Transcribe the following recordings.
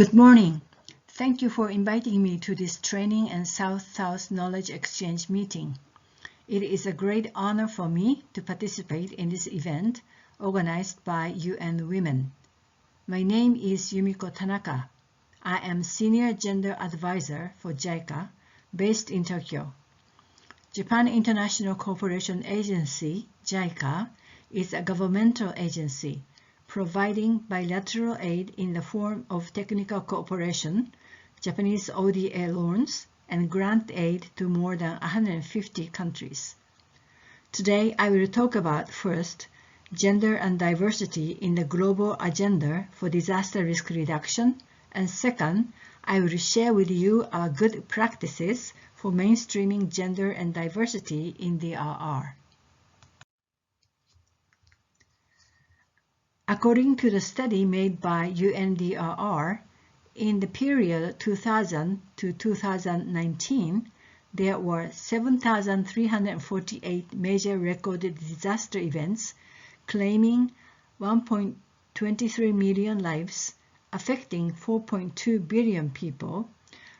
Good morning. Thank you for inviting me to this training and South-South Knowledge Exchange meeting. It is a great honor for me to participate in this event organized by UN Women. My name is Yumiko Tanaka. I am Senior Gender Advisor for JICA, based in Tokyo. Japan International Cooperation Agency, JICA, is a governmental agency providing bilateral aid in the form of technical cooperation, Japanese ODA loans, and grant aid to more than 150 countries. Today, I will talk about first, gender and diversity in the global agenda for disaster risk reduction, and second, I will share with you our good practices for mainstreaming gender and diversity in DRR. According to the study made by UNDRR, in the period 2000 to 2019, there were 7,348 major recorded disaster events, claiming 1.23 million lives, affecting 4.2 billion people,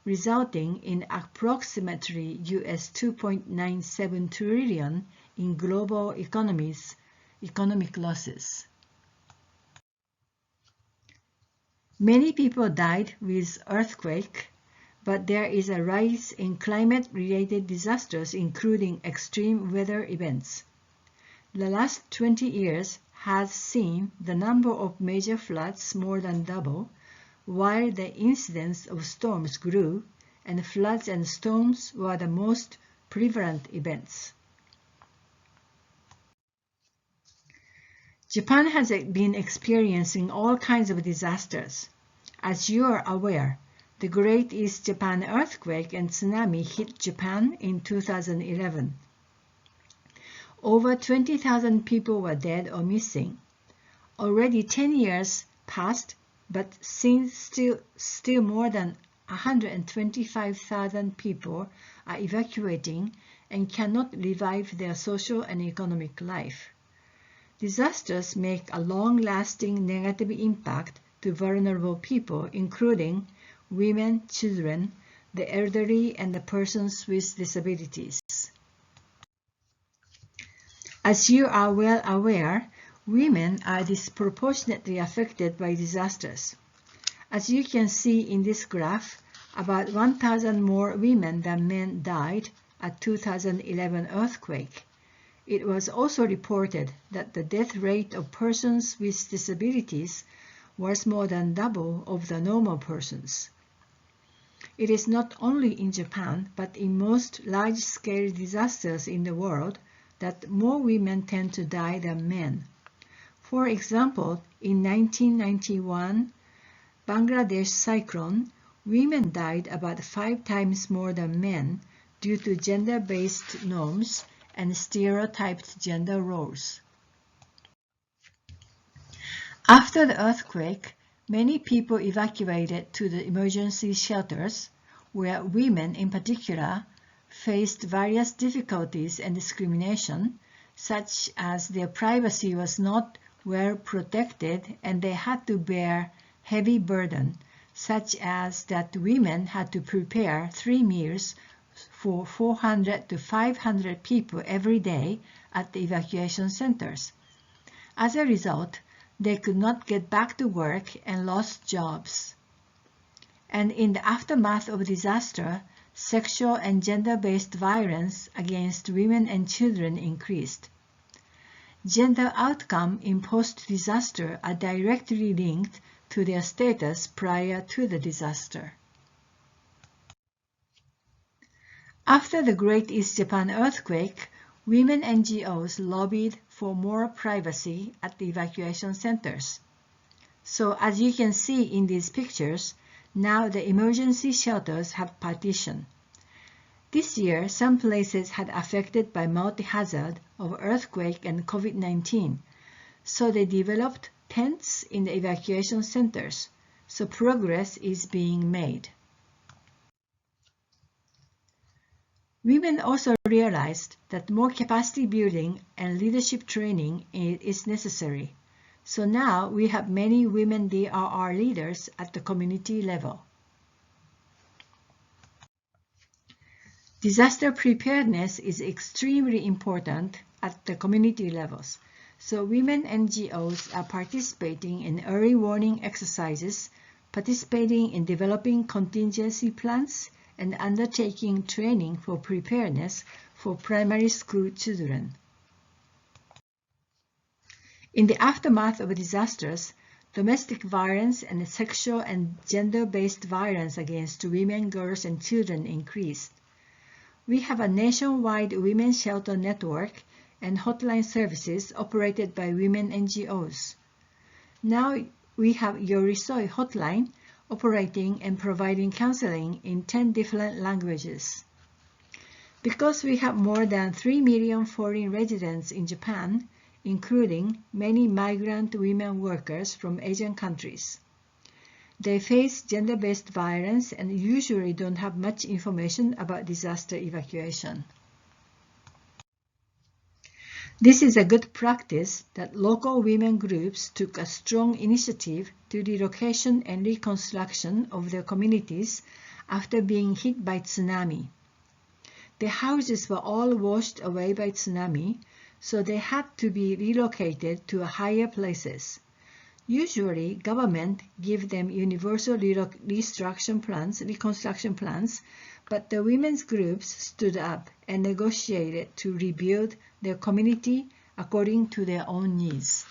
resulting in approximately US 2.97 trillion in global economic losses. Many people died with earthquake, but there is a rise in climate-related disasters, including extreme weather events. The last 20 years has seen the number of major floods more than double, while the incidence of storms grew, and floods and storms were the most prevalent events. Japan has been experiencing all kinds of disasters. As you are aware, the Great East Japan earthquake and tsunami hit Japan in 2011. Over 20,000 people were dead or missing. Already 10 years passed, but since still more than 125,000 people are evacuating and cannot revive their social and economic life. Disasters make a long-lasting negative impact to vulnerable people, including women, children, the elderly, and the persons with disabilities. As you are well aware, women are disproportionately affected by disasters. As you can see in this graph, about 1,000 more women than men died at 2011 earthquake. It was also reported that the death rate of persons with disabilities was more than double of the normal persons. It is not only in Japan, but in most large-scale disasters in the world that more women tend to die than men. For example, in 1991 Bangladesh cyclone, women died about 5 times more than men due to gender-based norms and stereotyped gender roles. After the earthquake, many people evacuated to the emergency shelters, where women in particular faced various difficulties and discrimination, such as their privacy was not well protected and they had to bear heavy burden, such as that women had to prepare 3 meals for 400 to 500 people every day at the evacuation centers. As a result, they could not get back to work and lost jobs. And in the aftermath of disaster, sexual and gender-based violence against women and children increased. Gender outcomes in post-disaster are directly linked to their status prior to the disaster. After the Great East Japan earthquake, women NGOs lobbied for more privacy at the evacuation centers. So as you can see in these pictures, now the emergency shelters have partition. This year, some places had affected by multi-hazard of earthquake and COVID-19, so they developed tents in the evacuation centers, so progress is being made. Women also realized that more capacity building and leadership training is necessary, So now we have many women DRR leaders at the community level. Disaster preparedness is extremely important at the community levels. So women NGOs are participating in early warning exercises, participating in developing contingency plans, and undertaking training for preparedness for primary school children. In the aftermath of disasters, domestic violence and sexual and gender-based violence against women, girls, and children increased. We have a nationwide women's shelter network and hotline services operated by women NGOs. Now we have Yorisoi hotline operating and providing counseling in 10 different languages. Because we have more than 3 million foreign residents in Japan, including many migrant women workers from Asian countries. They face gender-based violence and usually don't have much information about disaster evacuation. This is a good practice that local women groups took a strong initiative to relocation and reconstruction of their communities after being hit by tsunami. Their houses were all washed away by tsunami, so they had to be relocated to higher places. Usually, government give them universal reconstruction plans, but the women's groups stood up and negotiated to rebuild their community according to their own needs.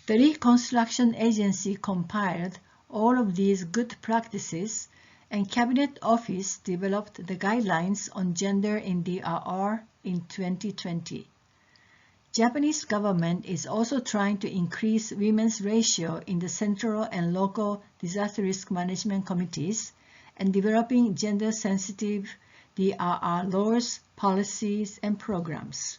The Reconstruction Agency compiled all of these good practices, and Cabinet Office developed the guidelines on gender in DRR in 2020. Japanese government is also trying to increase women's ratio in the central and local disaster risk management committees and developing gender-sensitive DRR laws, policies, and programs.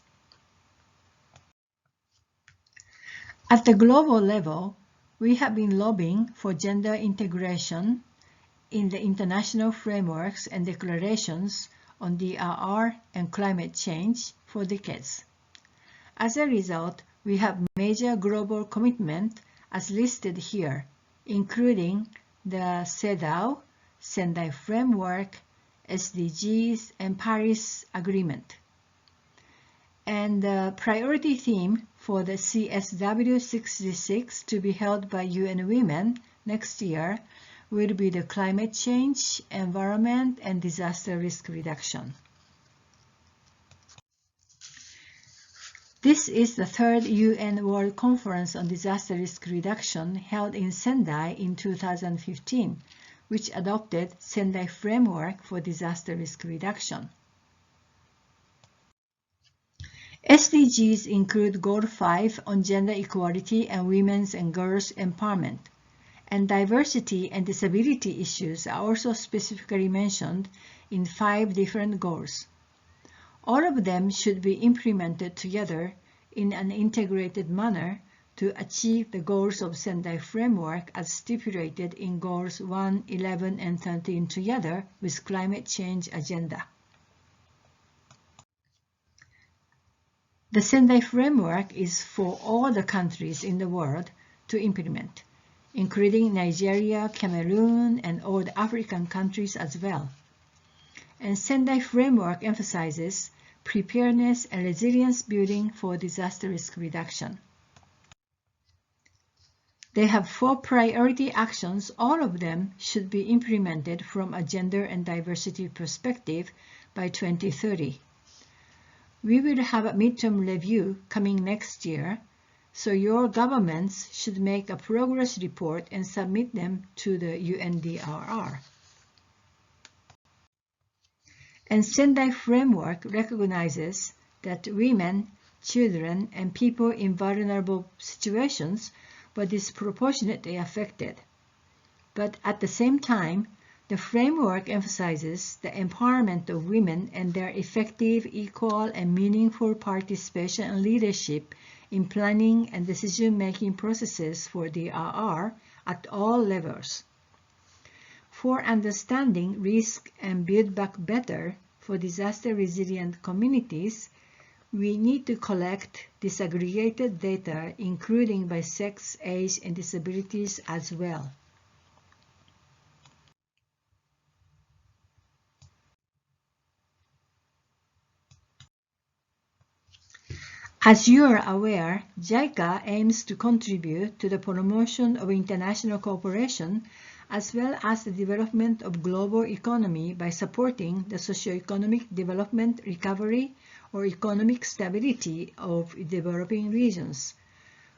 At the global level, we have been lobbying for gender integration in the international frameworks and declarations on DRR and climate change for decades. As a result, we have major global commitment as listed here, including the CEDAW, Sendai Framework, SDGs, and Paris Agreement. And the priority theme for the CSW 66 to be held by UN Women next year will be the climate change, environment, and disaster risk reduction. This is the third UN World Conference on Disaster Risk Reduction held in Sendai in 2015, which adopted Sendai Framework for Disaster Risk Reduction. SDGs include Goal 5 on gender equality and women's and girls' empowerment, and diversity and disability issues are also specifically mentioned in 5 different goals. All of them should be implemented together in an integrated manner to achieve the goals of Sendai Framework as stipulated in Goals 1, 11, and 13 together with climate change agenda. The Sendai Framework is for all the countries in the world to implement, including Nigeria, Cameroon, and all the African countries as well. And Sendai Framework emphasizes preparedness and resilience building for disaster risk reduction. They have 4 priority actions. All of them should be implemented from a gender and diversity perspective by 2030. We will have a midterm review coming next year, so your governments should make a progress report and submit them to the UNDRR. And Sendai Framework recognizes that women, children, and people in vulnerable situations were disproportionately affected. But at the same time, the framework emphasizes the empowerment of women and their effective, equal, and meaningful participation and leadership in planning and decision-making processes for DRR at all levels. For understanding risk and build back better for disaster-resilient communities, we need to collect disaggregated data, including by sex, age, and disabilities as well. As you are aware, JICA aims to contribute to the promotion of international cooperation as well as the development of global economy by supporting the socio-economic development, recovery, or economic stability of developing regions.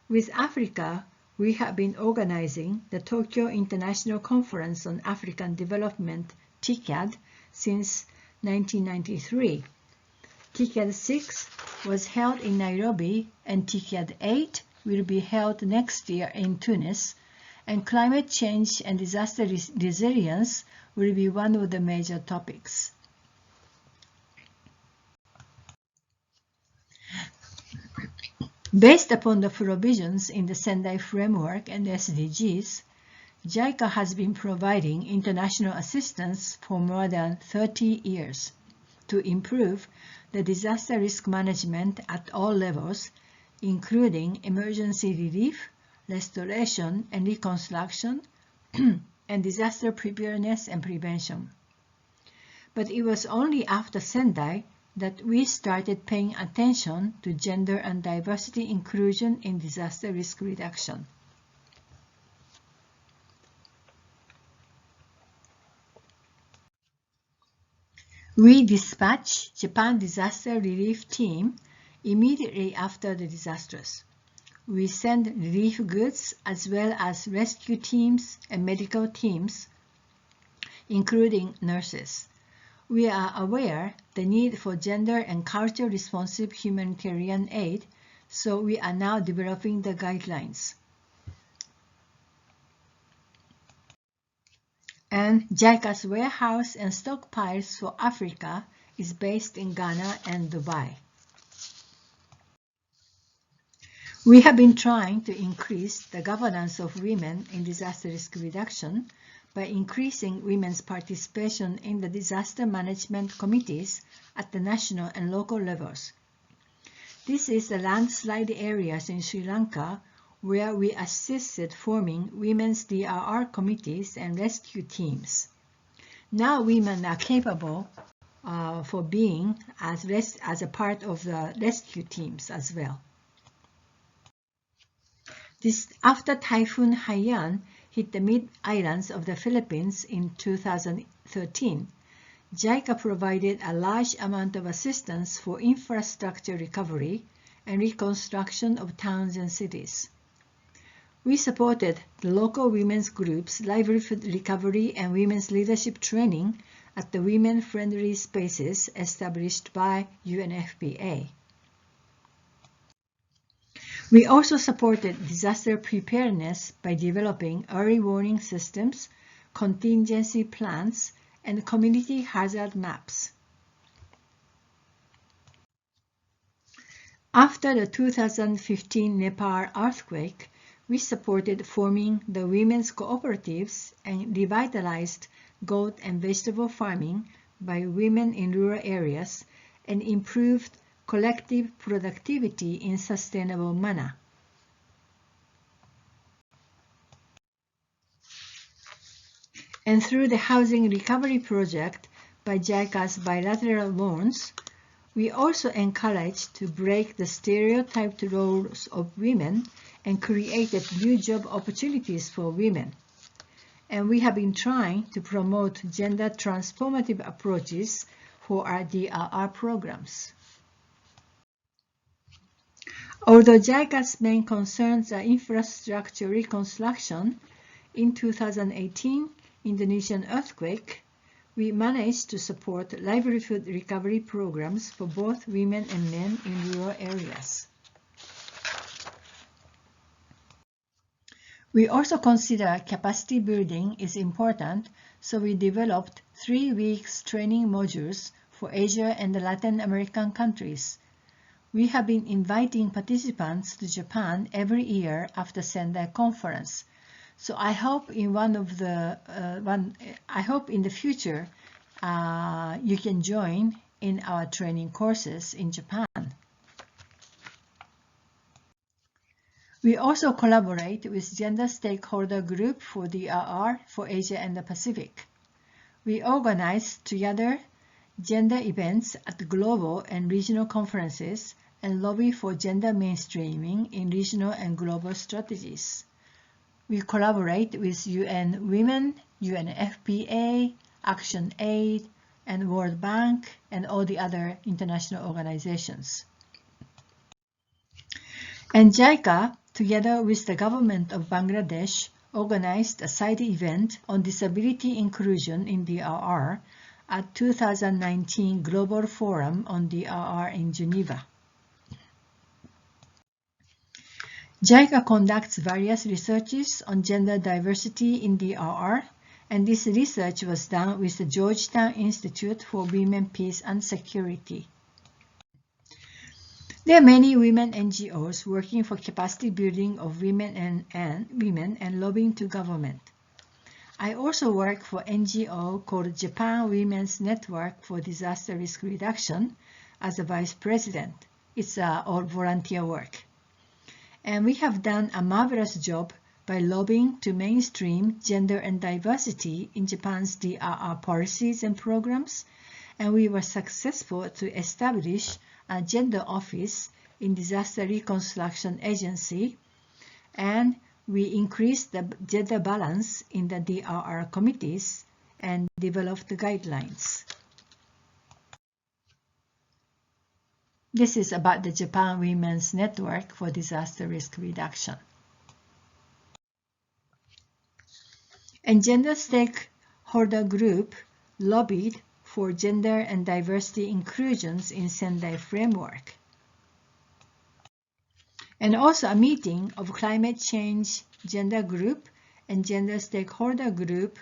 With Africa, we have been organizing the Tokyo International Conference on African Development, TICAD, since 1993. TICAD 6 was held in Nairobi, and TICAD 8 will be held next year in Tunis, and climate change and disaster resilience will be one of the major topics. Based upon the provisions in the Sendai Framework and SDGs, JICA has been providing international assistance for more than 30 years to improve the disaster risk management at all levels, including emergency relief, restoration and reconstruction, and disaster preparedness and prevention. But it was only after Sendai that we started paying attention to gender and diversity inclusion in disaster risk reduction. We dispatched Japan Disaster Relief Team immediately after the disasters. We sent relief goods as well as rescue teams and medical teams, including nurses. We are aware the need for gender and culture responsive humanitarian aid, so we are now developing the guidelines. And JICA's warehouse and stockpiles for Africa is based in Ghana and Dubai. We have been trying to increase the governance of women in disaster risk reduction by increasing women's participation in the disaster management committees at the national and local levels. This is the landslide areas in Sri Lanka where we assisted forming women's DRR committees and rescue teams. Now women are capable for being as a part of the rescue teams as well. After Typhoon Haiyan hit the mid-islands of the Philippines in 2013, JICA provided a large amount of assistance for infrastructure recovery and reconstruction of towns and cities. We supported the local women's groups' livelihood recovery and women's leadership training at the women-friendly spaces established by UNFPA. We also supported disaster preparedness by developing early warning systems, contingency plans, and community hazard maps. After the 2015 Nepal earthquake, we supported forming the women's cooperatives and revitalized goat and vegetable farming by women in rural areas and improved collective productivity in sustainable manner. And through the Housing Recovery Project by JICA's bilateral loans, we also encouraged to break the stereotyped roles of women and created new job opportunities for women. And we have been trying to promote gender transformative approaches for our DRR programs. Although JICA's main concerns are infrastructure reconstruction, in 2018 Indonesian earthquake, we managed to support livelihood recovery programs for both women and men in rural areas. We also consider capacity building is important, so we developed 3 weeks training modules for Asia and the Latin American countries. We have been inviting participants to Japan every year after Sendai conference. So I hope in the future you can join in our training courses in Japan. We also collaborate with Gender Stakeholder Group for DRR for Asia and the Pacific. We organize together gender events at global and regional conferences and lobby for gender mainstreaming in regional and global strategies. We collaborate with UN Women, UNFPA, ActionAid, and World Bank, and all the other international organizations. And JICA, together with the government of Bangladesh, organized a side event on disability inclusion in DRR at 2019 Global Forum on DRR in Geneva. JICA conducts various researches on gender diversity in DRR, and this research was done with the Georgetown Institute for Women, Peace and Security. There are many women NGOs working for capacity building of women and lobbying to government. I also work for NGO called Japan Women's Network for Disaster Risk Reduction as a vice president. It's all volunteer work. And we have done a marvelous job by lobbying to mainstream gender and diversity in Japan's DRR policies and programs, and we were successful to establish a gender office in Disaster Reconstruction Agency, and we increased the gender balance in the DRR committees and developed the guidelines. This is about the Japan Women's Network for Disaster Risk Reduction. And Gender Stakeholder Group lobbied for gender and diversity inclusions in Sendai Framework. And also a meeting of Climate Change Gender Group and Gender Stakeholder Group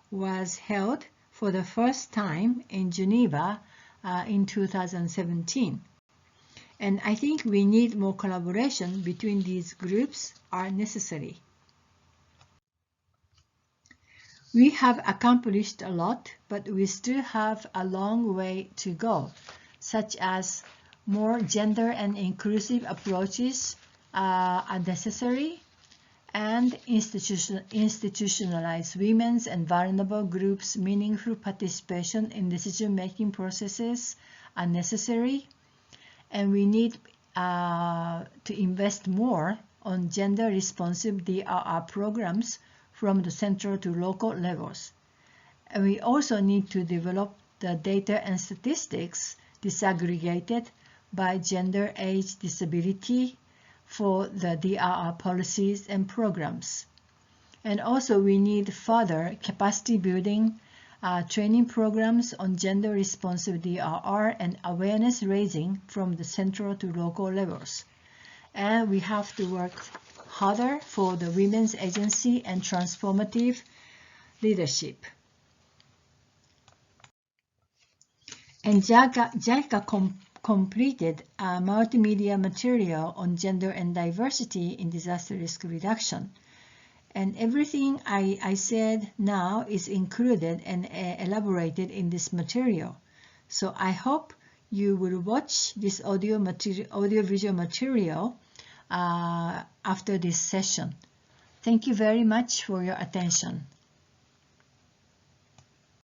was held for the first time in Geneva in 2017. And I think we need more collaboration between these groups are necessary. We have accomplished a lot, but we still have a long way to go, such as more gender and inclusive approaches are necessary, and institutionalize women's and vulnerable groups' meaningful participation in decision-making processes are necessary, and we need to invest more on gender-responsive DRR programs from the central to local levels. And we also need to develop the data and statistics disaggregated by gender, age, disability for the DRR policies and programs. And also we need further capacity building training programs on gender responsive DRR and awareness raising from the central to local levels. And we have to work harder for the women's agency and transformative leadership. And JICA completed a multimedia material on gender and diversity in disaster risk reduction. And everything I said now is included and elaborated in this material. So I hope you will watch this audio-visual material after this session. Thank you very much for your attention.